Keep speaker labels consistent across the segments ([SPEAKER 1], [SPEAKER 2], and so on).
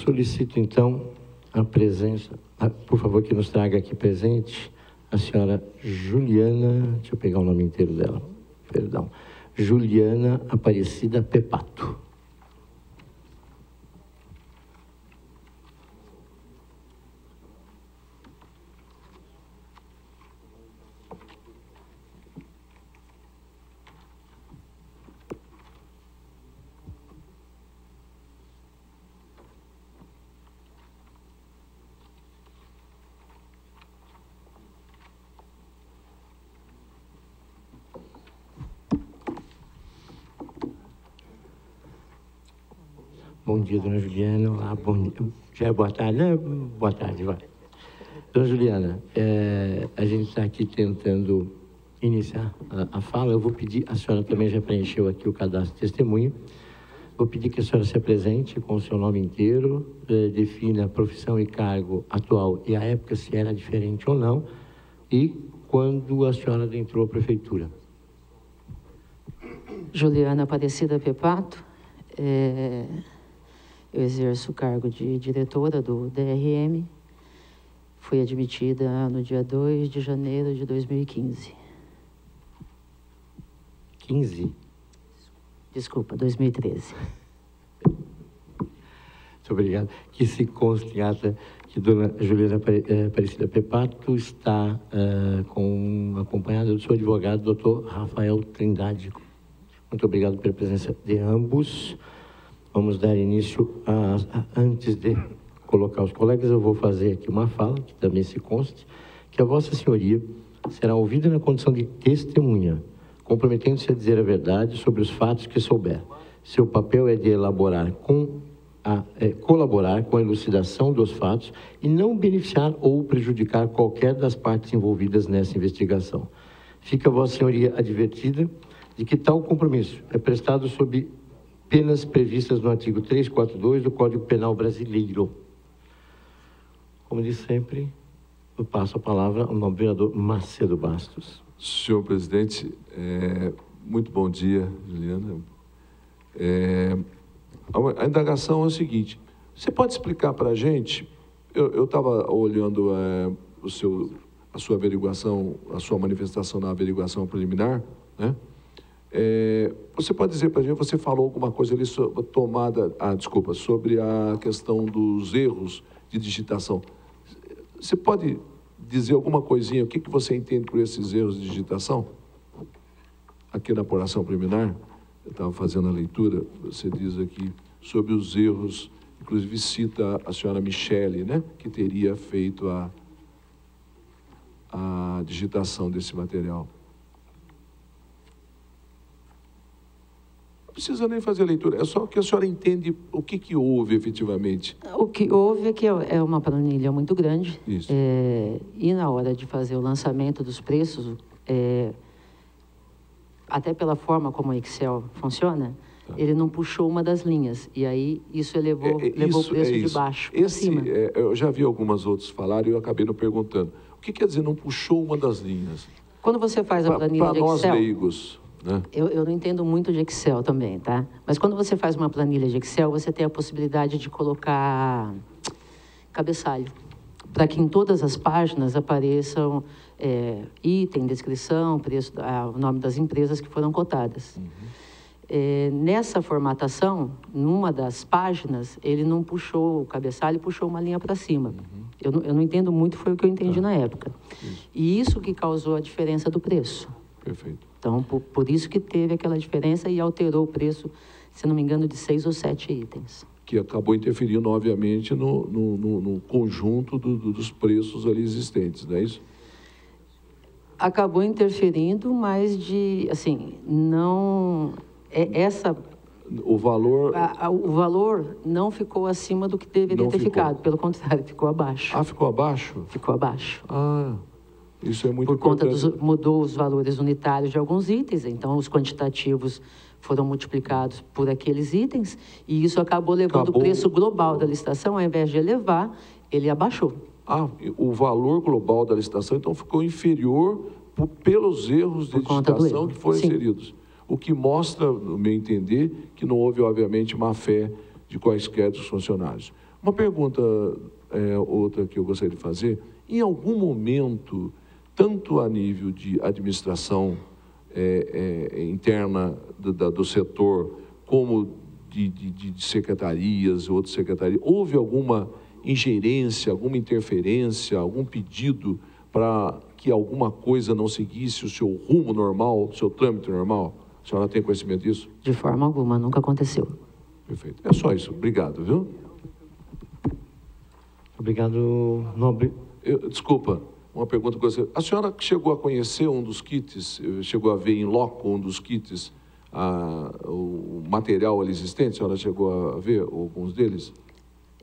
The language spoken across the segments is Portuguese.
[SPEAKER 1] solicito, então, a presença, por favor, que nos traga aqui presente a senhora Juliana, deixa eu pegar o nome inteiro dela, perdão, Juliana Aparecida Pepato. Bom dia, dona Juliana. Olá, bom dia. Já é boa tarde, né? Boa tarde, vai. Dona Juliana, a gente está aqui tentando iniciar a fala. Eu vou pedir, a senhora também já preencheu aqui o cadastro de testemunha. Vou pedir que a senhora se apresente com o seu nome inteiro, defina a profissão e cargo atual e a época, se era diferente ou não, e quando a senhora adentrou a prefeitura.
[SPEAKER 2] Juliana Aparecida Pepato. Eu exerço o cargo de diretora do DRM. Fui admitida no dia 2 de janeiro de 2015.
[SPEAKER 1] 15?
[SPEAKER 2] Desculpa, 2013.
[SPEAKER 1] Muito obrigado. Que se conste em ata que dona Juliana Aparecida Pepato está acompanhada do seu advogado, doutor Rafael Trindade. Muito obrigado pela presença de ambos. Vamos dar início antes de colocar os colegas, eu vou fazer aqui uma fala, que também se conste, que a Vossa Senhoria será ouvida na condição de testemunha, comprometendo-se a dizer a verdade sobre os fatos que souber. Seu papel é de colaborar com a elucidação dos fatos e não beneficiar ou prejudicar qualquer das partes envolvidas nessa investigação. Fica a Vossa Senhoria advertida de que tal compromisso é prestado sob penas previstas no artigo 342 do Código Penal Brasileiro. Como disse sempre, eu passo a palavra ao nobre vereador Macedo Bastos.
[SPEAKER 3] Senhor presidente, muito bom dia, Juliana. A indagação é o seguinte: você pode explicar para a gente? Eu estava olhando a sua averiguação, a sua manifestação na averiguação preliminar, né? Você pode dizer para a gente, você falou alguma coisa ali sobre sobre a questão dos erros de digitação. Você pode dizer alguma coisinha, o que você entende por esses erros de digitação? Aqui na apuração preliminar, eu estava fazendo a leitura, você diz aqui sobre os erros, inclusive cita a senhora Michele, né, que teria feito a digitação desse material. Não precisa nem fazer a leitura, é só que a senhora entende o que houve efetivamente.
[SPEAKER 2] O que houve é que é uma planilha muito grande.
[SPEAKER 3] Isso.
[SPEAKER 2] E na hora de fazer o lançamento dos preços, até pela forma como o Excel funciona, tá, ele não puxou uma das linhas. E aí isso levou o preço de baixo para cima.
[SPEAKER 3] Eu já vi algumas outros falarem e eu acabei não perguntando. O que quer dizer não puxou uma das linhas?
[SPEAKER 2] Quando você faz a planilha de Excel...
[SPEAKER 3] Para nós leigos... né?
[SPEAKER 2] Eu não entendo muito de Excel também, tá? Mas quando você faz uma planilha de Excel, você tem a possibilidade de colocar cabeçalho, para que em todas as páginas apareçam item, descrição, preço, o nome das empresas que foram cotadas. Uhum. Nessa formatação, numa das páginas, ele não puxou o cabeçalho, puxou uma linha para cima. Uhum. Eu não entendo muito, foi o que eu entendi na época. Isso. E isso que causou a diferença do preço.
[SPEAKER 3] Perfeito.
[SPEAKER 2] Então, por isso que teve aquela diferença e alterou o preço, se não me engano, de 6 ou 7 itens.
[SPEAKER 3] Que acabou interferindo, obviamente, no conjunto dos preços ali existentes, não é isso?
[SPEAKER 2] Acabou interferindo, mas não...
[SPEAKER 3] O valor...
[SPEAKER 2] O valor não ficou acima do que deveria ter ficado, pelo contrário, ficou abaixo.
[SPEAKER 3] Ah, ficou abaixo?
[SPEAKER 2] Ficou abaixo.
[SPEAKER 3] Ah... Isso é muito
[SPEAKER 2] importante. Por conta mudou os valores unitários de alguns itens, então os quantitativos foram multiplicados por aqueles itens, e isso acabou levando o preço global da licitação, ao invés de elevar, ele abaixou.
[SPEAKER 3] Ah, o valor global da licitação, então, ficou inferior pelos erros de licitação que foram inseridos. O que mostra, no meu entender, que não houve, obviamente, má-fé de quaisquer dos funcionários. Uma pergunta, outra que eu gostaria de fazer, em algum momento, tanto a nível de administração interna do setor, como de secretarias, outras secretarias, houve alguma ingerência, alguma interferência, algum pedido para que alguma coisa não seguisse o seu rumo normal, o seu trâmite normal? A senhora tem conhecimento disso?
[SPEAKER 2] De forma alguma, nunca aconteceu.
[SPEAKER 3] Perfeito. É só isso. Obrigado, viu?
[SPEAKER 1] Obrigado, nobre.
[SPEAKER 3] Desculpa, uma pergunta que você... A senhora chegou a conhecer um dos kits, chegou a ver em loco um dos kits, o material ali existente? A senhora chegou a ver alguns deles?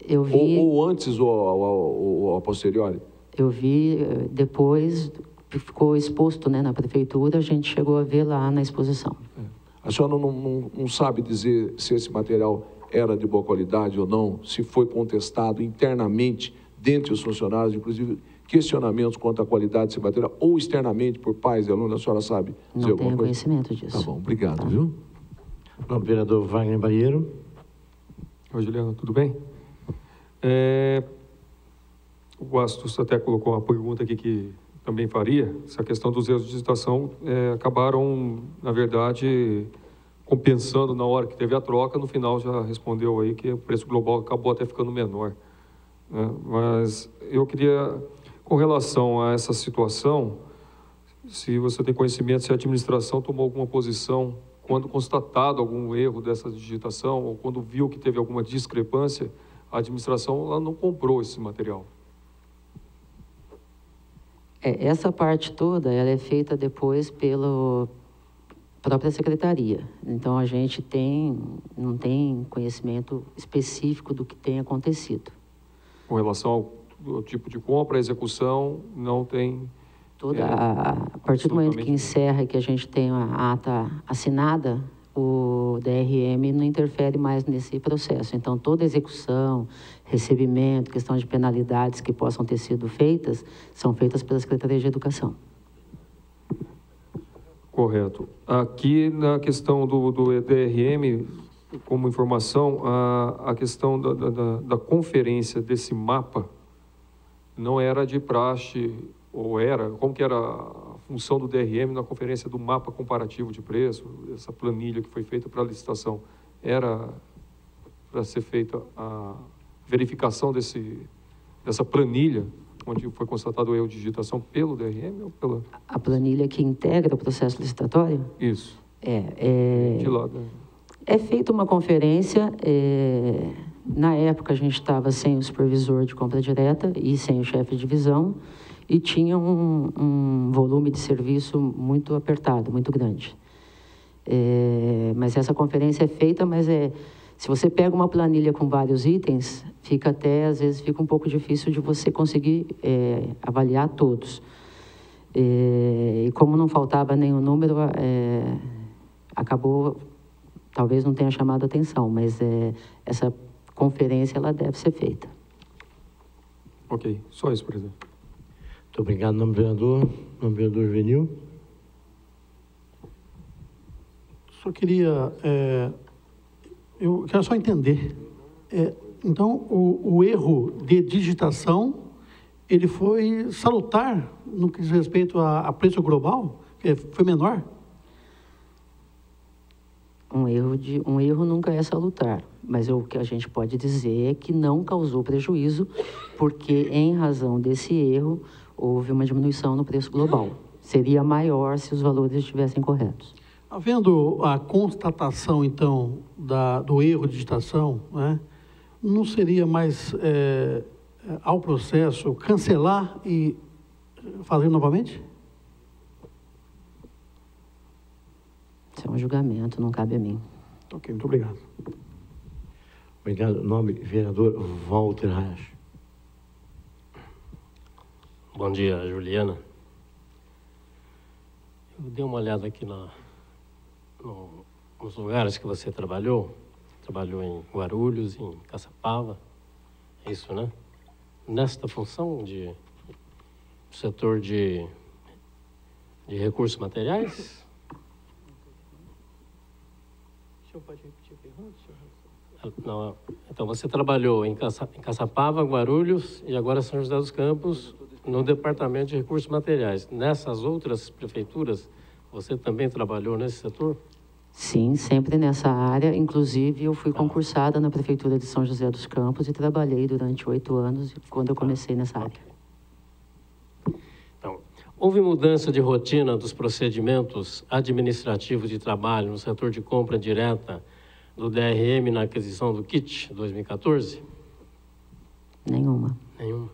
[SPEAKER 2] Eu vi...
[SPEAKER 3] Ou antes ou a posteriori?
[SPEAKER 2] Eu vi depois, ficou exposto, né, na prefeitura, a gente chegou a ver lá na exposição.
[SPEAKER 3] A senhora não sabe dizer se esse material era de boa qualidade ou não, se foi contestado internamente dentre os funcionários, inclusive questionamentos quanto à qualidade desse material, ou externamente por pais e alunos, a senhora sabe dizer
[SPEAKER 2] Não
[SPEAKER 3] alguma
[SPEAKER 2] tenho
[SPEAKER 3] coisa?
[SPEAKER 2] conhecimento disso.
[SPEAKER 3] Tá bom, obrigado, viu?
[SPEAKER 1] Nobre vereador Wagner Balheiro.
[SPEAKER 4] Oi, Juliano, tudo bem? O Astus até colocou uma pergunta aqui que também faria. Essa questão dos erros de digitação acabaram, na verdade, compensando na hora que teve a troca. No final já respondeu aí que o preço global acabou até ficando menor, né? Mas eu queria, com relação a essa situação, se você tem conhecimento, se a administração tomou alguma posição quando constatado algum erro dessa digitação ou quando viu que teve alguma discrepância, a administração ela não comprou esse material.
[SPEAKER 2] Essa parte toda, ela é feita depois pela própria secretaria. Então, a gente não tem conhecimento específico do que tem acontecido.
[SPEAKER 4] Com relação ao tipo de compra, a execução, não tem...
[SPEAKER 2] A partir do momento que encerra e que a gente tem a ata assinada, o DRM não interfere mais nesse processo. Então, toda execução, recebimento, questão de penalidades que possam ter sido feitas, são feitas pela Secretaria de Educação.
[SPEAKER 4] Correto. Aqui, na questão do DRM, como informação, a questão da conferência desse mapa não era de praxe, ou era, como que era a função do DRM na conferência do mapa comparativo de preço, essa planilha que foi feita para a licitação, era para ser feita a verificação dessa planilha, onde foi constatado o erro de digitação pelo DRM ou pela...
[SPEAKER 2] A planilha que integra o processo licitatório?
[SPEAKER 4] Isso.
[SPEAKER 2] De
[SPEAKER 4] lado, né?
[SPEAKER 2] É feita uma conferência, na época a gente estava sem o supervisor de compra direta e sem o chefe de divisão, e tinha um volume de serviço muito apertado, muito grande. Mas essa conferência é feita, mas se você pega uma planilha com vários itens, às vezes fica um pouco difícil de você conseguir avaliar todos. E como não faltava nenhum número, acabou, talvez não tenha chamado a atenção, mas essa conferência ela deve ser feita.
[SPEAKER 4] Ok, só isso, presidente.
[SPEAKER 1] Muito obrigado, nobre vereador Juvenil.
[SPEAKER 5] Só queria... eu quero só entender. Então, o erro de digitação, ele foi salutar no que diz respeito a preço global? Foi menor?
[SPEAKER 2] Um erro nunca é salutar, mas o que a gente pode dizer é que não causou prejuízo, porque, em razão desse erro, houve uma diminuição no preço global. Seria maior se os valores estivessem corretos.
[SPEAKER 5] Havendo a constatação, então, do erro de digitação, né, não seria mais ao processo cancelar e fazer novamente?
[SPEAKER 2] Isso é um julgamento, não cabe a mim.
[SPEAKER 5] Ok, muito obrigado.
[SPEAKER 1] Obrigado, nobre vereador Walter Reich.
[SPEAKER 6] Bom dia, Juliana. Eu dei uma olhada aqui nos lugares que você trabalhou. Trabalhou em Guarulhos, em Caçapava, é isso, né? Nesta função de setor de recursos materiais?
[SPEAKER 5] O senhor pode repetir a pergunta, senhor?
[SPEAKER 6] Não, então, você trabalhou em Caçapava, Guarulhos e agora São José dos Campos, no Departamento de Recursos Materiais. Nessas outras prefeituras, você também trabalhou nesse setor?
[SPEAKER 2] Sim, sempre nessa área. Inclusive, eu fui concursada na Prefeitura de São José dos Campos e trabalhei durante 8 anos quando eu comecei nessa área.
[SPEAKER 6] Então, houve mudança de rotina dos procedimentos administrativos de trabalho no setor de compra direta do DRM na aquisição do kit 2014?
[SPEAKER 2] Nenhuma.
[SPEAKER 6] Nenhuma.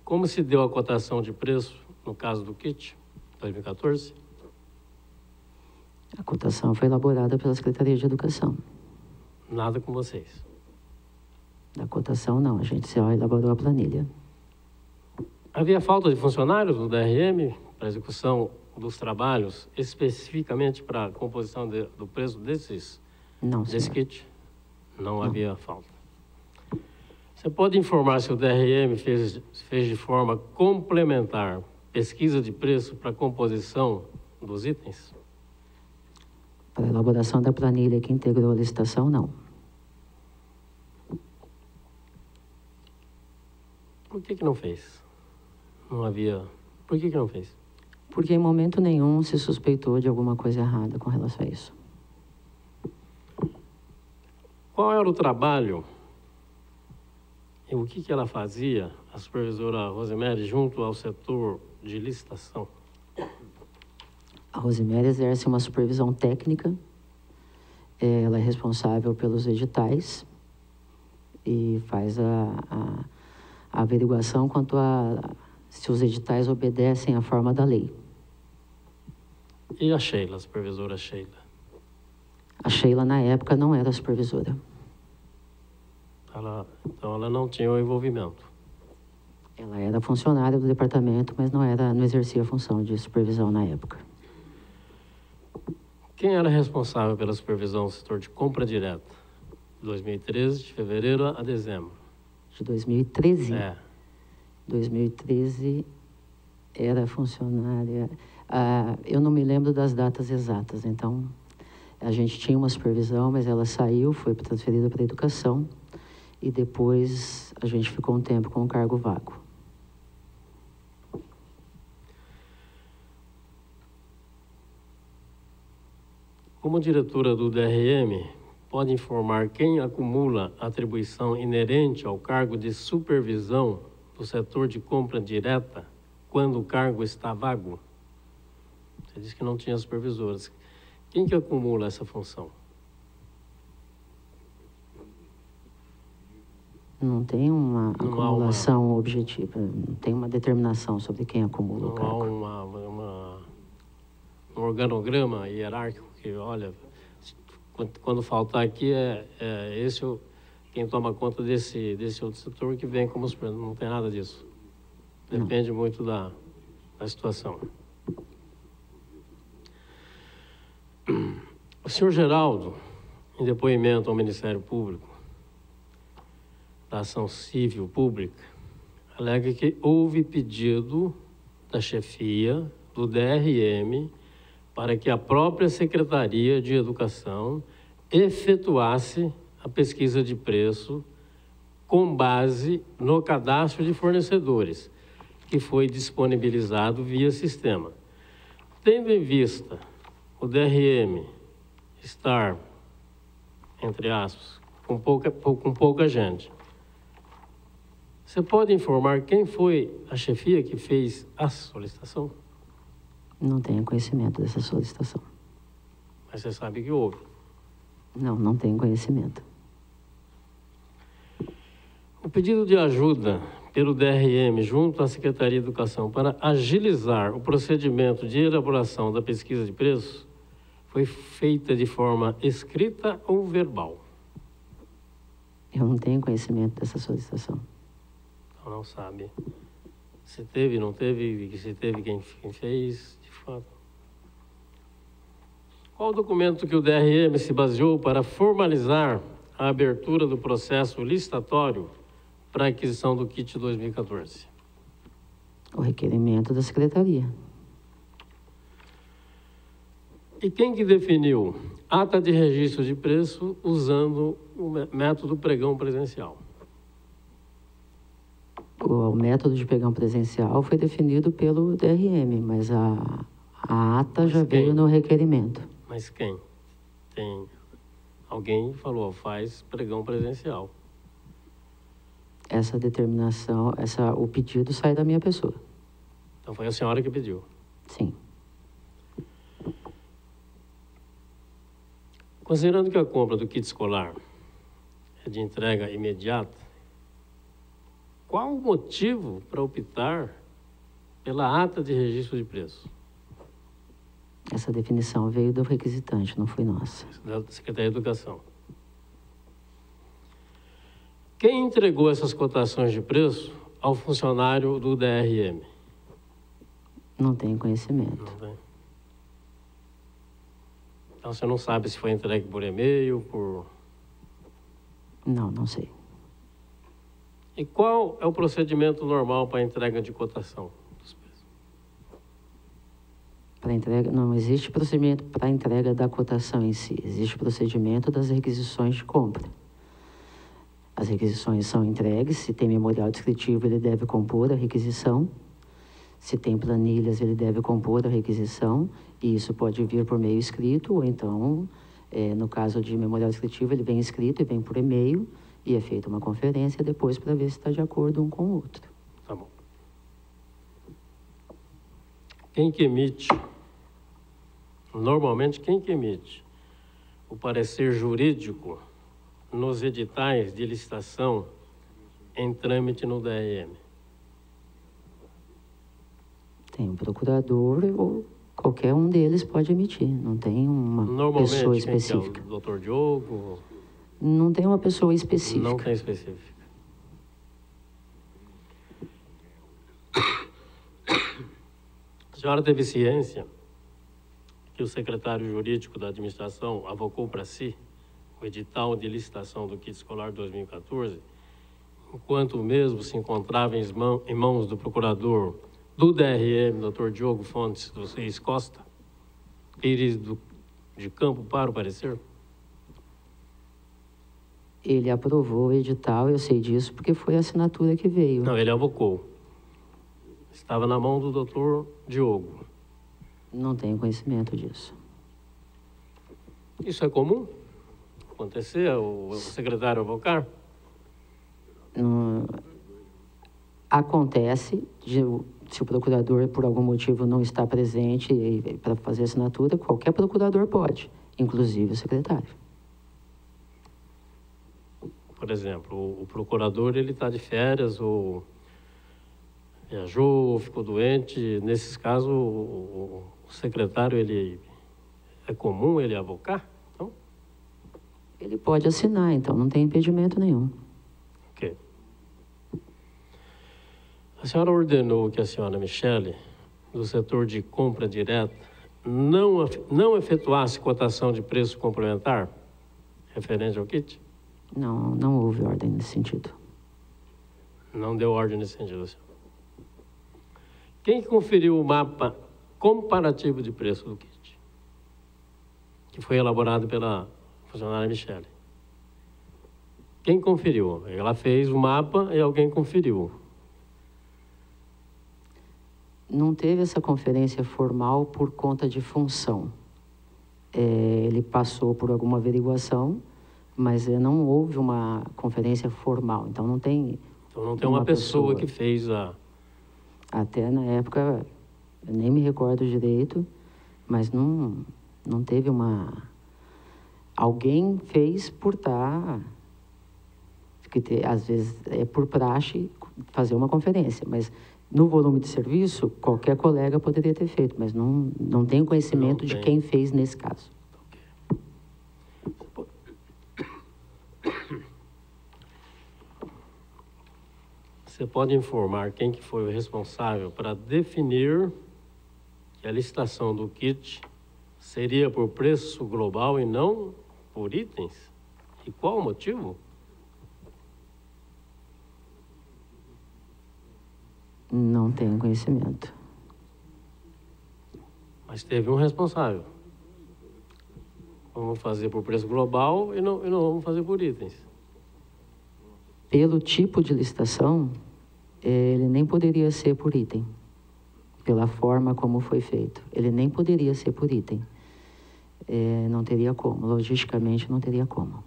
[SPEAKER 6] Como se deu a cotação de preço no caso do kit 2014?
[SPEAKER 2] A cotação foi elaborada pela Secretaria de Educação.
[SPEAKER 6] Nada com vocês.
[SPEAKER 2] Da cotação, não. A gente só elaborou a planilha.
[SPEAKER 6] Havia falta de funcionários no DRM para execução dos trabalhos, especificamente para a composição do preço desse kit? Não havia falta. Você pode informar se o DRM fez de forma complementar pesquisa de preço para a composição dos itens?
[SPEAKER 2] Para a elaboração da planilha que integrou a licitação, não.
[SPEAKER 6] Por que não fez? Não havia... Por que não fez?
[SPEAKER 2] Porque em momento nenhum se suspeitou de alguma coisa errada com relação a isso.
[SPEAKER 6] Qual era o trabalho e o que ela fazia, a supervisora Rosemary, junto ao setor de licitação?
[SPEAKER 2] A Rosemary exerce uma supervisão técnica, ela é responsável pelos editais e faz a averiguação quanto a se os editais obedecem à forma da lei.
[SPEAKER 6] E a Sheila, a supervisora Sheila?
[SPEAKER 2] A Sheila, na época, não era supervisora.
[SPEAKER 6] Então, ela não tinha o envolvimento.
[SPEAKER 2] Ela era funcionária do departamento, mas não exercia a função de supervisão na época.
[SPEAKER 6] Quem era responsável pela supervisão do setor de compra direta? De 2013, de fevereiro a dezembro.
[SPEAKER 2] De 2013?
[SPEAKER 6] É.
[SPEAKER 2] 2013 era funcionária... eu não me lembro das datas exatas, então... A gente tinha uma supervisão, mas ela saiu, foi transferida para a educação, e depois a gente ficou um tempo com o cargo vago.
[SPEAKER 6] Como diretora do DRM, pode informar quem acumula atribuição inerente ao cargo de supervisão do setor de compra direta quando o cargo está vago? Você disse que não tinha supervisores. Quem que acumula essa função?
[SPEAKER 2] Não tem uma acumulação objetiva, não tem uma determinação sobre quem acumula o cargo.
[SPEAKER 6] Não há um organograma hierárquico que, olha, quando faltar aqui quem toma conta desse outro setor que vem como supervisor. Não tem nada disso. Depende muito da situação. O senhor Geraldo, em depoimento ao Ministério Público da Ação Civil Pública, alega que houve pedido da chefia do DRM para que a própria Secretaria de Educação efetuasse a pesquisa de preço com base no cadastro de fornecedores, que foi disponibilizado via sistema. Tendo em vista o DRM estar, entre aspas, com pouca gente, você pode informar quem foi a chefia que fez a solicitação?
[SPEAKER 2] Não tenho conhecimento dessa solicitação.
[SPEAKER 6] Mas você sabe que houve?
[SPEAKER 2] Não tenho conhecimento.
[SPEAKER 6] O pedido de ajuda pelo DRM junto à Secretaria de Educação para agilizar o procedimento de elaboração da pesquisa de preços foi feita de forma escrita ou verbal?
[SPEAKER 2] Eu não tenho conhecimento dessa solicitação.
[SPEAKER 6] Então não sabe. Se teve, não teve, se teve quem fez, de fato. Qual o documento que o DRM se baseou para formalizar a abertura do processo licitatório para a aquisição do kit 2014?
[SPEAKER 2] O requerimento da Secretaria.
[SPEAKER 6] E quem que definiu ata de registro de preço usando o método pregão presencial?
[SPEAKER 2] O método de pregão presencial foi definido pelo DRM, mas a ata já veio no requerimento.
[SPEAKER 6] Mas quem? Tem alguém falou, ó, faz pregão presencial.
[SPEAKER 2] Essa determinação, o pedido sai da minha pessoa.
[SPEAKER 6] Então foi a senhora que pediu.
[SPEAKER 2] Sim.
[SPEAKER 6] Considerando que a compra do kit escolar é de entrega imediata, qual o motivo para optar pela ata de registro de preço?
[SPEAKER 2] Essa definição veio do requisitante, não foi nossa.
[SPEAKER 6] Da Secretaria de Educação. Quem entregou essas cotações de preço ao funcionário do DRM?
[SPEAKER 2] Não tenho conhecimento.
[SPEAKER 6] Não tem. Então você não sabe se foi entregue por e-mail, por...
[SPEAKER 2] Não sei.
[SPEAKER 6] E qual é o procedimento normal para a entrega de cotação dos preços?
[SPEAKER 2] Para entrega, não existe procedimento para a entrega da cotação em si. Existe procedimento das requisições de compra. As requisições são entregues. Se tem memorial descritivo, ele deve compor a requisição. Se tem planilhas, ele deve compor a requisição. E isso pode vir por meio escrito, ou então, no caso de memorial descritivo, ele vem escrito e vem por e-mail. E é feita uma conferência depois para ver se está de acordo um com o outro.
[SPEAKER 6] Tá bom. Quem que emite, normalmente quem que emite o parecer jurídico nos editais de licitação em trâmite no DRM?
[SPEAKER 2] Tem um procurador ou qualquer um deles pode emitir. Não tem uma pessoa específica.
[SPEAKER 6] Quem que é o Dr. Diogo?
[SPEAKER 2] Não tem uma pessoa específica.
[SPEAKER 6] Não tem específica. A senhora teve ciência que o secretário jurídico da administração avocou para si o edital de licitação do kit escolar 2014, enquanto o mesmo se encontrava em mãos do procurador do DRM, Dr. Diogo Fontes dos Reis Costa, Pires de Campo para o parecer?
[SPEAKER 2] Ele aprovou o edital, eu sei disso, porque foi a assinatura que veio.
[SPEAKER 6] Não, ele avocou. Estava na mão do Dr. Diogo.
[SPEAKER 2] Não tenho conhecimento disso.
[SPEAKER 6] Isso é comum? Acontecer, o secretário avocar?
[SPEAKER 2] Acontece, se o procurador, por algum motivo, não está presente para fazer assinatura, qualquer procurador pode, inclusive o secretário.
[SPEAKER 6] Por exemplo, o procurador ele está de férias ou viajou, ficou doente. Nesses casos, o secretário ele é comum ele avocar? Então?
[SPEAKER 2] Ele pode assinar, então não tem impedimento nenhum.
[SPEAKER 6] Ok. A senhora ordenou que a senhora Michele, do setor de compra direta, não efetuasse cotação de preço complementar referente ao kit?
[SPEAKER 2] Não houve ordem nesse sentido.
[SPEAKER 6] Não deu ordem nesse sentido, senhor. Quem conferiu o mapa comparativo de preço do kit? Que foi elaborado pela funcionária Michele. Quem conferiu? Ela fez o mapa e alguém conferiu.
[SPEAKER 2] Não teve essa conferência formal por conta de função. Ele passou por alguma averiguação, mas não houve uma conferência formal. Então não tem...
[SPEAKER 6] Então não tem uma pessoa que fez a...
[SPEAKER 2] Até na época, eu nem me recordo direito, mas não teve uma... Alguém fez por estar... Porque às vezes é por praxe fazer uma conferência, mas no volume de serviço, qualquer colega poderia ter feito, mas não tenho conhecimento de quem fez nesse caso.
[SPEAKER 6] Você pode informar quem que foi o responsável para definir que a licitação do kit seria por preço global e não por itens? E qual o motivo?
[SPEAKER 2] Não tenho conhecimento.
[SPEAKER 6] Mas teve um responsável. Vamos fazer por preço global e não vamos fazer por itens.
[SPEAKER 2] Pelo tipo de licitação, ele nem poderia ser por item. Pela forma como foi feito. Ele nem poderia ser por item. Não teria como. Logisticamente, não teria como.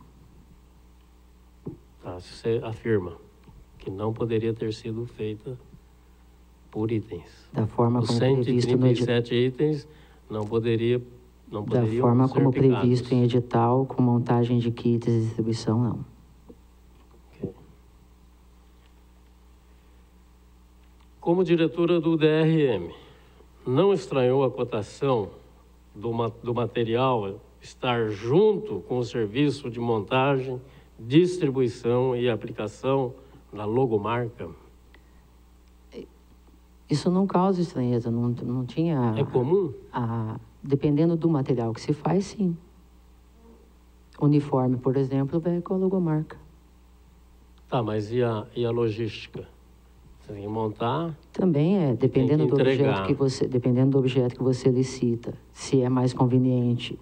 [SPEAKER 6] Tá, se você afirma que não poderia ter sido feita por itens.
[SPEAKER 2] Da forma
[SPEAKER 6] Os
[SPEAKER 2] como previsto no edital.
[SPEAKER 6] 137 itens não poderiam
[SPEAKER 2] Da forma
[SPEAKER 6] ser
[SPEAKER 2] como
[SPEAKER 6] aplicados.
[SPEAKER 2] previsto em edital, com montagem de kits e distribuição, não.
[SPEAKER 6] Ok. Como diretora do DRM, não estranhou a cotação do material estar junto com o serviço de montagem, distribuição e aplicação da logomarca?
[SPEAKER 2] Isso não causa estranheza, não tinha...
[SPEAKER 6] É comum?
[SPEAKER 2] Dependendo do material que se faz, sim. Uniforme, por exemplo, vai com a logomarca.
[SPEAKER 6] Tá, mas e a logística? Você tem que montar...
[SPEAKER 2] Também dependendo do
[SPEAKER 6] entregar.
[SPEAKER 2] dependendo do objeto que você licita, se é mais conveniente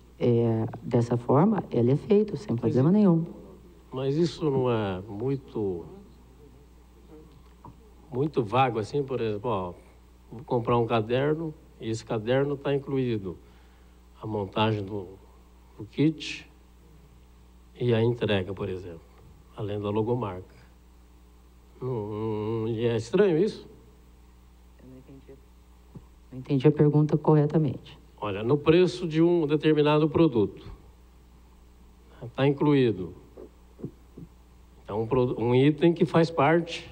[SPEAKER 2] dessa forma, ele é feito, sem problema nenhum.
[SPEAKER 6] Mas isso não é muito vago assim, por exemplo, ó, vou comprar um caderno e esse caderno está incluído a montagem do kit e a entrega, por exemplo, além da logomarca. Não é estranho isso?
[SPEAKER 2] Eu não entendi a pergunta corretamente.
[SPEAKER 6] Olha, no preço de um determinado produto, está incluído então, um item que faz parte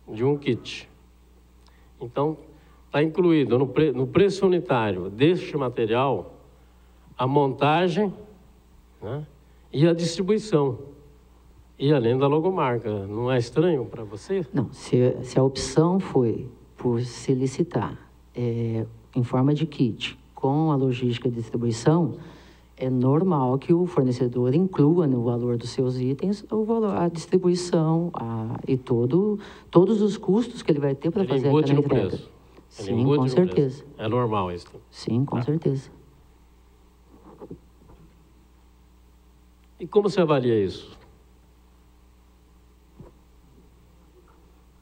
[SPEAKER 6] de um kit. Então, está incluído no preço unitário deste material a montagem, né, e a distribuição. E além da logomarca. Não é estranho para você?
[SPEAKER 2] Não, se a opção foi por se licitar em forma de kit com a logística de distribuição, é normal que o fornecedor inclua no valor dos seus itens a distribuição e todos os custos que ele vai ter para fazer aquela entrega.
[SPEAKER 6] No preço.
[SPEAKER 2] Sim, com certeza.
[SPEAKER 6] É normal isso.
[SPEAKER 2] Sim, com certeza.
[SPEAKER 6] E como você avalia isso?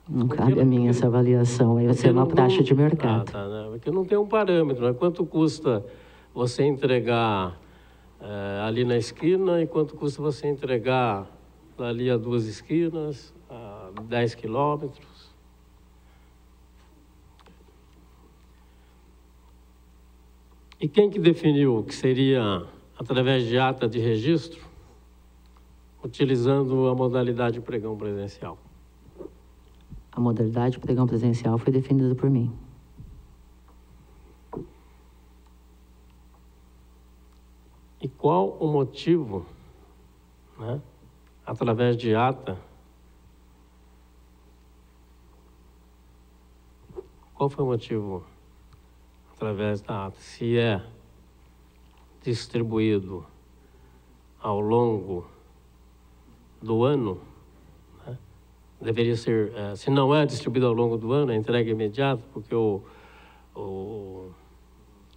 [SPEAKER 2] Não cabe a mim essa avaliação, aí vai ser uma taxa de mercado.
[SPEAKER 6] Né? Porque não tem um parâmetro, né? Quanto custa você entregar ali na esquina e quanto custa você entregar ali a 2 esquinas, a 10 quilômetros. E quem que definiu que seria através de ata de registro, utilizando a modalidade pregão presencial?
[SPEAKER 2] A modalidade pregão presencial foi definida por mim.
[SPEAKER 6] E qual o motivo, né, através de ata, qual foi o motivo através da ata? Se é distribuído ao longo do ano, né, deveria ser, se não é distribuído ao longo do ano, é entrega imediata, porque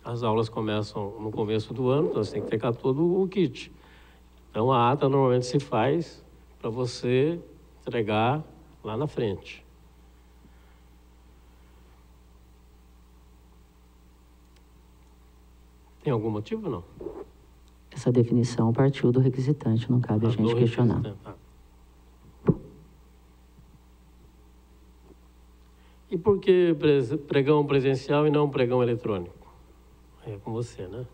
[SPEAKER 6] as aulas começam no começo do ano, então você tem que pegar todo o kit. Então, a ata normalmente se faz para você entregar lá na frente. Tem algum motivo ou não?
[SPEAKER 2] Essa definição partiu do requisitante, não cabe a gente questionar.
[SPEAKER 6] E por que pregão presencial e não pregão eletrônico? É com você, né?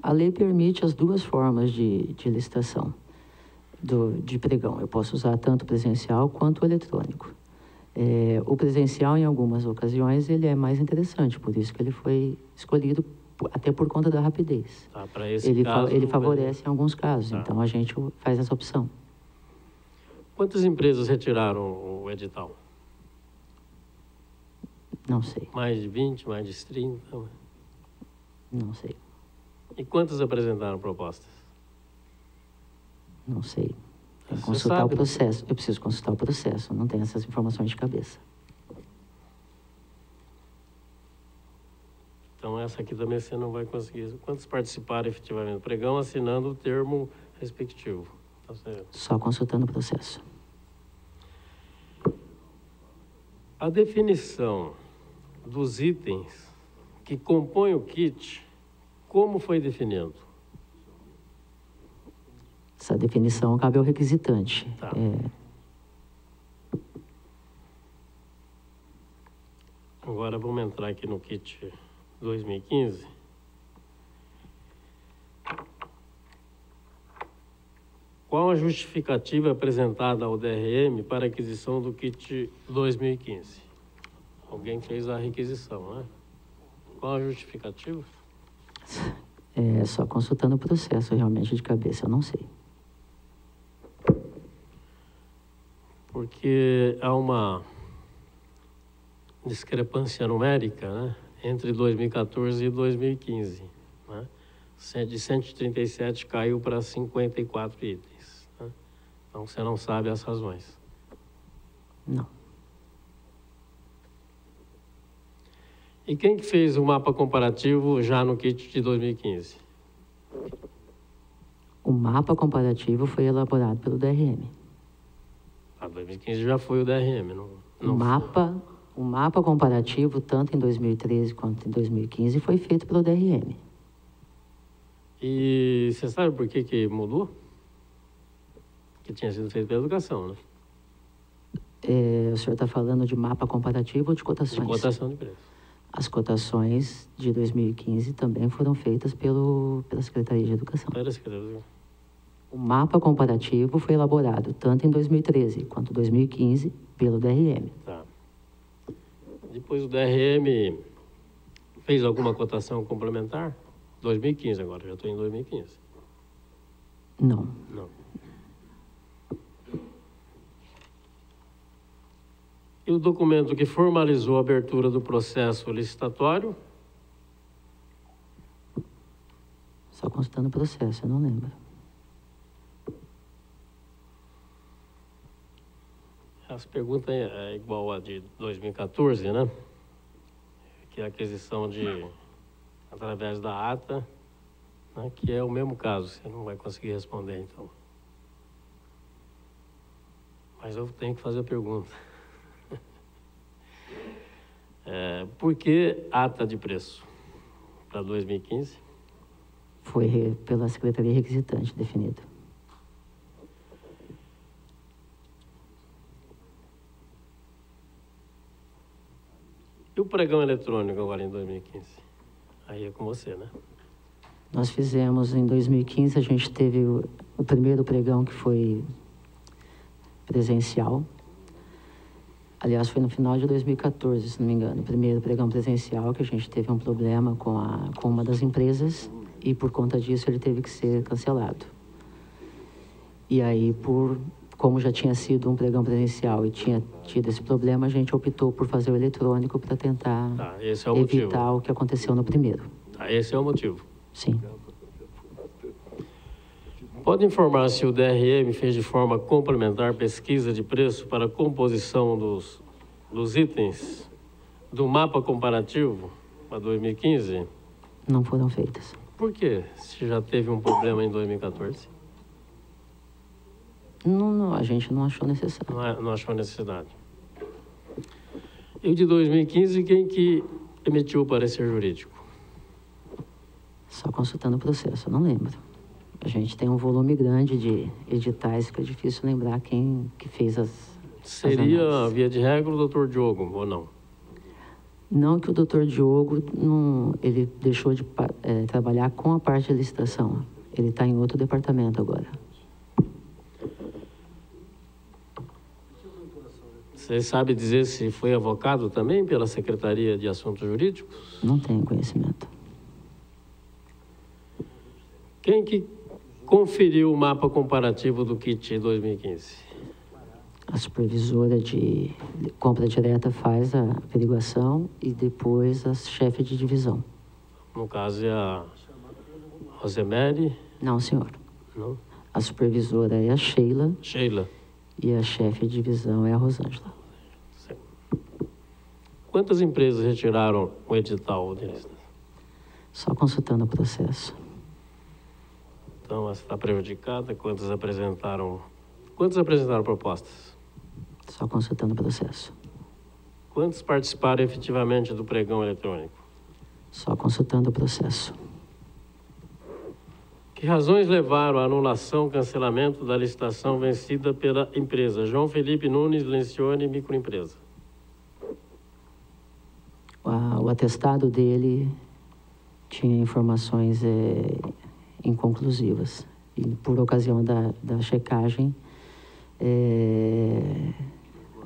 [SPEAKER 2] A lei permite as duas formas de licitação de pregão. Eu posso usar tanto presencial quanto eletrônico. O presencial, em algumas ocasiões, ele é mais interessante, por isso que ele foi escolhido, até por conta da rapidez.
[SPEAKER 6] Tá, para esse caso,
[SPEAKER 2] ele favorece em alguns casos,
[SPEAKER 6] tá.
[SPEAKER 2] Então a gente faz essa opção.
[SPEAKER 6] Quantas empresas retiraram o edital?
[SPEAKER 2] Não sei,
[SPEAKER 6] Mais de 20, mais de 30?
[SPEAKER 2] não sei,
[SPEAKER 6] E quantas apresentaram propostas?
[SPEAKER 2] não sei. Tem que
[SPEAKER 6] Você
[SPEAKER 2] consultar
[SPEAKER 6] sabe?
[SPEAKER 2] o processo. Eu preciso consultar o processo, não tenho essas informações de cabeça.
[SPEAKER 6] Então, essa aqui também você não vai conseguir. Quantos participaram efetivamente do pregão assinando o termo respectivo? Então,
[SPEAKER 2] Só consultando o processo.
[SPEAKER 6] A definição dos itens que compõem o kit, como foi definido?
[SPEAKER 2] Essa definição cabe ao requisitante.
[SPEAKER 6] Tá. Agora vamos entrar aqui no kit 2015. Qual a justificativa apresentada ao DRM para a aquisição do kit 2015? Alguém fez a requisição, né? Qual a justificativa?
[SPEAKER 2] Só consultando o processo, realmente de cabeça, eu não sei.
[SPEAKER 6] Porque há uma discrepância numérica, né, entre 2014 e 2015. Né? De 137 caiu para 54 itens. Né? Então, você não sabe as razões.
[SPEAKER 2] Não.
[SPEAKER 6] E quem que fez o mapa comparativo já no kit de 2015?
[SPEAKER 2] O mapa comparativo foi elaborado pelo DRM.
[SPEAKER 6] A 2015 já foi o DRM, não
[SPEAKER 2] O mapa comparativo, tanto em 2013 quanto em 2015, foi feito pelo DRM.
[SPEAKER 6] E você sabe por que mudou? Que tinha sido feito pela educação, né?
[SPEAKER 2] O senhor está falando de mapa comparativo ou de cotações?
[SPEAKER 6] De cotação de preço.
[SPEAKER 2] As cotações de 2015 também foram feitas pela Secretaria de Educação.
[SPEAKER 6] Era Secretaria.
[SPEAKER 2] O mapa comparativo foi elaborado tanto em 2013 quanto em 2015 pelo DRM.
[SPEAKER 6] Tá. Depois o DRM fez alguma cotação complementar? 2015 agora, já estou em 2015.
[SPEAKER 2] Não.
[SPEAKER 6] Não. E o documento que formalizou a abertura do processo licitatório?
[SPEAKER 2] Só consultando o processo, eu não lembro.
[SPEAKER 6] Essa pergunta é igual a de 2014, né? Que é a aquisição através da ata, né? Que é o mesmo caso, você não vai conseguir responder, então. Mas eu tenho que fazer a pergunta. Por que ata de preço para 2015?
[SPEAKER 2] Foi pela Secretaria Requisitante definido.
[SPEAKER 6] E o pregão eletrônico agora em 2015? Aí é com você, né?
[SPEAKER 2] Nós fizemos em 2015, a gente teve o primeiro pregão que foi presencial. Aliás, foi no final de 2014, se não me engano, o primeiro pregão presencial, que a gente teve um problema com uma das empresas e por conta disso ele teve que ser cancelado. E aí, como já tinha sido um pregão presencial e tinha tido esse problema, a gente optou por fazer o eletrônico para tentar evitar o que aconteceu no primeiro.
[SPEAKER 6] Esse é o motivo.
[SPEAKER 2] Sim.
[SPEAKER 6] Pode informar se o DRM fez de forma complementar pesquisa de preço para a composição dos itens do mapa comparativo para 2015?
[SPEAKER 2] Não foram feitas.
[SPEAKER 6] Por quê? Se já teve um problema em 2014?
[SPEAKER 2] Não, a gente não achou necessário.
[SPEAKER 6] Não achou necessidade. E o de 2015, quem que emitiu o parecer jurídico?
[SPEAKER 2] Só consultando o processo, eu não lembro. A gente tem um volume grande de editais, fica difícil lembrar quem que fez as
[SPEAKER 6] Seria, via de regra, o doutor Diogo, ou não?
[SPEAKER 2] Não que o doutor Diogo, ele deixou de trabalhar com a parte de licitação. Ele está em outro departamento agora.
[SPEAKER 6] Você sabe dizer se foi avocado também pela Secretaria de Assuntos Jurídicos?
[SPEAKER 2] Não tenho conhecimento.
[SPEAKER 6] Quem que conferiu o mapa comparativo do kit 2015?
[SPEAKER 2] A supervisora de compra direta faz a averiguação e depois a chefe de divisão.
[SPEAKER 6] No caso é a Rosemary?
[SPEAKER 2] Não, senhor.
[SPEAKER 6] Não?
[SPEAKER 2] A supervisora é a Sheila.
[SPEAKER 6] Sheila.
[SPEAKER 2] E a chefe de divisão é a Rosângela.
[SPEAKER 6] Quantas empresas retiraram o edital deles?
[SPEAKER 2] Só consultando o processo.
[SPEAKER 6] Então, ela está prejudicada. Quantos apresentaram propostas?
[SPEAKER 2] Só consultando o processo.
[SPEAKER 6] Quantos participaram efetivamente do pregão eletrônico?
[SPEAKER 2] Só consultando o processo.
[SPEAKER 6] Que razões levaram à anulação, cancelamento da licitação vencida pela empresa João Felipe Nunes Lencioni Microempresa?
[SPEAKER 2] O atestado dele tinha informações inconclusivas. E, por ocasião da checagem,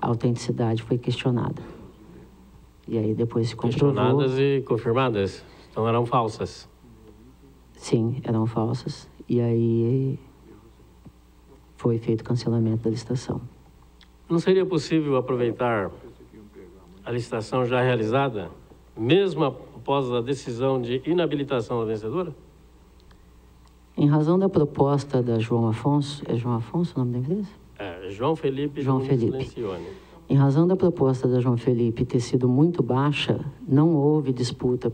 [SPEAKER 2] a autenticidade foi questionada. E aí depois se comprovou...
[SPEAKER 6] Questionadas e confirmadas? Então eram falsas?
[SPEAKER 2] Sim, eram falsas. E aí foi feito o cancelamento da licitação.
[SPEAKER 6] Não seria possível aproveitar a licitação já realizada, mesmo após a decisão de inabilitação da vencedora?
[SPEAKER 2] Em razão da proposta da João Afonso... É João Afonso o nome da empresa?
[SPEAKER 6] João Felipe
[SPEAKER 2] João
[SPEAKER 6] Nunes
[SPEAKER 2] Felipe.
[SPEAKER 6] Lencioni.
[SPEAKER 2] Em razão da proposta da João Felipe ter sido muito baixa, não houve disputa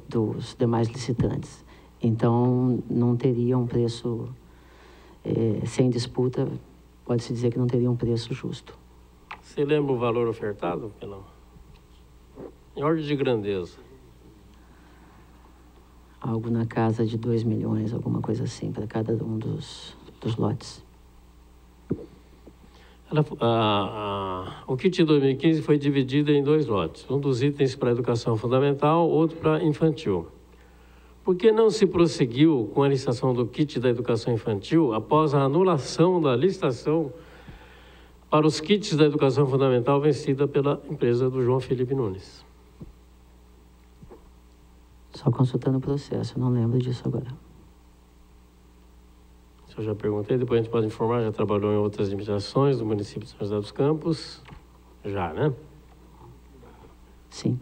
[SPEAKER 2] dos demais licitantes. Então, não teria um preço, sem disputa, pode-se dizer que não teria um preço justo.
[SPEAKER 6] Você lembra o valor ofertado? Em ordem de grandeza.
[SPEAKER 2] Algo na casa de 2 milhões, alguma coisa assim, para cada um dos lotes.
[SPEAKER 6] O kit 2015 foi dividido em 2 lotes. Um dos itens para educação fundamental, outro para infantil. Por que não se prosseguiu com a licitação do kit da educação infantil após a anulação da licitação para os kits da educação fundamental vencida pela empresa do João Felipe Nunes?
[SPEAKER 2] Só consultando o processo, eu não lembro disso agora.
[SPEAKER 6] Eu já perguntei, depois a gente pode informar, já trabalhou em outras administrações do município de São José dos Campos. Já, né?
[SPEAKER 2] Sim.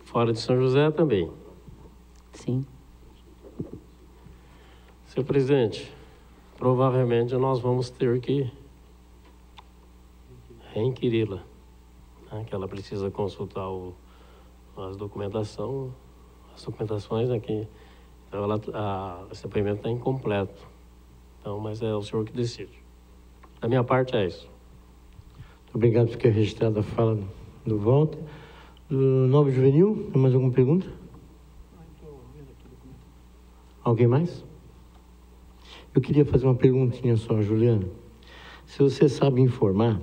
[SPEAKER 6] Fora de São José também.
[SPEAKER 2] Sim.
[SPEAKER 6] Senhor presidente, provavelmente nós vamos ter que reinquiri-la, né? Que ela precisa consultar as documentações aqui. Então, esse depoimento está incompleto. Então, mas é o senhor que decide. Da minha parte, é isso.
[SPEAKER 1] Muito obrigado por ter registrado a fala do Walter. Do Novo Juvenil, tem mais alguma pergunta? Alguém mais? Eu queria fazer uma perguntinha só, Juliana. Se você sabe informar,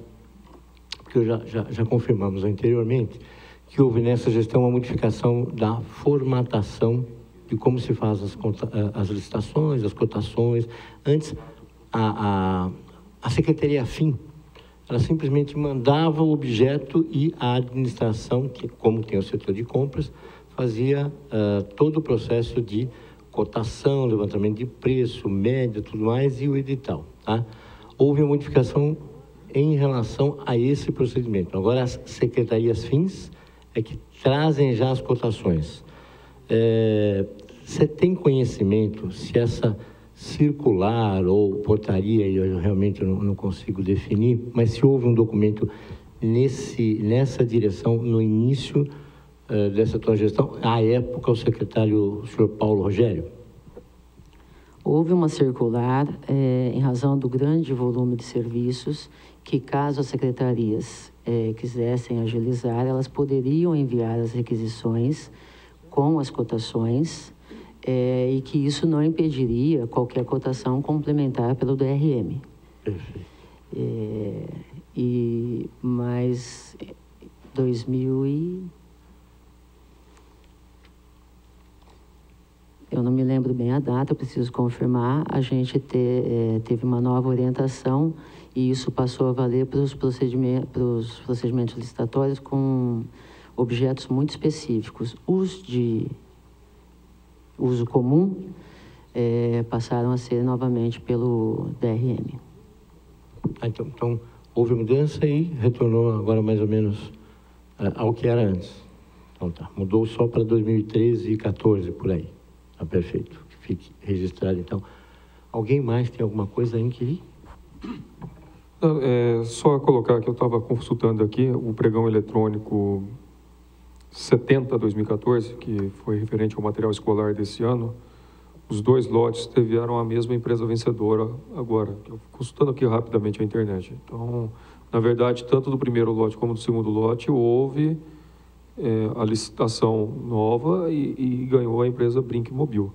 [SPEAKER 1] porque já confirmamos anteriormente, que houve nessa gestão uma modificação da formatação de como se faz as licitações, as cotações. Antes, a Secretaria Afim, ela simplesmente mandava o objeto e a administração, que como tem o setor de compras, fazia todo o processo de cotação, levantamento de preço, média, tudo mais, e o edital. Tá? Houve uma modificação em relação a esse procedimento. Agora, as secretarias fins é que trazem já as cotações. Você tem conhecimento se essa circular ou portaria, eu realmente não consigo definir, mas se houve um documento nessa direção no início dessa tua gestão, à época o secretário, o senhor Paulo Rogério?
[SPEAKER 2] Houve uma circular em razão do grande volume de serviços que, caso as secretarias quisessem agilizar, elas poderiam enviar as requisições com as cotações e que isso não impediria qualquer cotação complementar pelo DRM.
[SPEAKER 1] Perfeito.
[SPEAKER 2] Mas 2000 eu não me lembro bem a data, eu preciso confirmar, a gente teve uma nova orientação e isso passou a valer para os procedimentos licitatórios com objetos muito específicos. Os de uso comum passaram a ser novamente pelo DRM.
[SPEAKER 1] Então, houve mudança e retornou agora mais ou menos ao que era antes. Então tá, mudou só para 2013 e 2014, por aí. Tá perfeito, fique registrado então. Alguém mais tem alguma coisa a inquirir?
[SPEAKER 4] Só colocar que eu estava consultando aqui o pregão eletrônico 70/2014, que foi referente ao material escolar desse ano, os 2 lotes tiveram a mesma empresa vencedora agora. Eu consultando aqui rapidamente a internet. Então, na verdade, tanto do primeiro lote como do segundo lote, houve a licitação nova e ganhou a empresa Brinkmobil.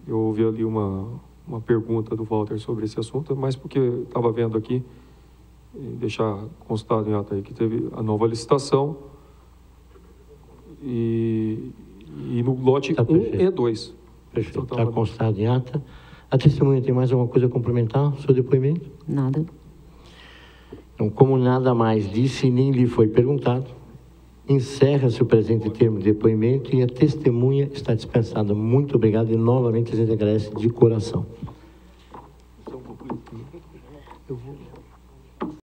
[SPEAKER 4] Eu ouvi ali uma pergunta do Walter sobre esse assunto, mas porque eu estava vendo aqui, deixar constado em ata aí, que teve a nova licitação e no lote 1 e 2.
[SPEAKER 1] Perfeito, está constado em ata. A testemunha tem mais alguma coisa a complementar, seu depoimento?
[SPEAKER 2] Nada.
[SPEAKER 1] Então, como nada mais disse e nem lhe foi perguntado, encerra-se o presente termo de depoimento e a testemunha está dispensada. Muito obrigado e novamente a gente agradece de coração.